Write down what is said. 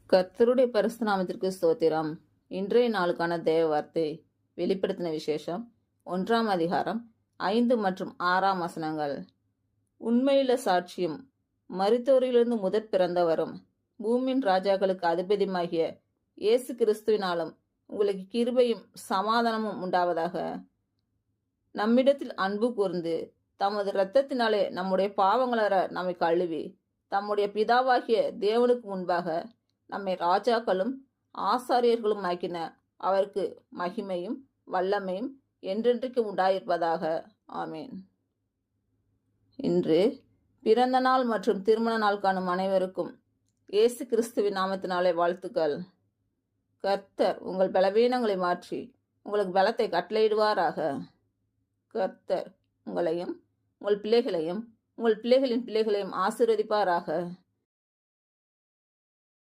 கர்த்தருடைய பரிசுத்த நாமத்திற்கு ஸ்தோத்திரம். இன்றைய நாளுக்கான தேவ வார்த்தை வெளிப்படுத்தின விசேஷம் 1ஆம் அதிகாரம் 5 மற்றும் 6ஆம் வசனங்கள். உண்மையுள்ள சாட்சியும் மரித்தோரிலிருந்து முதற் பிறந்தவரும் பூமியின் ராஜாக்களுக்கு அதிபதியுமாகிய இயேசு கிறிஸ்துவினாலும் உங்களுக்கு கிருபையும் சமாதானமும் உண்டாவதாக. நம்மிடத்தில் அன்பு கூர்ந்து தமது இரத்தத்தினாலே நம்முடைய பாவங்களற நம்மை கழுவி தம்முடைய பிதாவாகிய தேவனுக்கு முன்பாக நம்மை ராஜாக்களும் ஆசாரியர்களும் ஆக்கின அவருக்கு மகிமையும் வல்லமையும் என்றென்றைக்கு உண்டாயிருப்பதாக. ஆமேன். இன்று பிறந்த நாள் மற்றும் திருமண நாள் காணும் அனைவருக்கும் இயேசு கிறிஸ்துவின் நாமத்தினாலே வாழ்த்துக்கள். கர்த்தர் உங்கள் பலவீனங்களை மாற்றி உங்களுக்கு பலத்தை கட்டளையிடுவாராக. கர்த்தர் உங்களையும் உங்கள் பிள்ளைகளையும் உங்கள் பிள்ளைகளின் பிள்ளைகளையும் ஆசீர்வதிப்பாராக.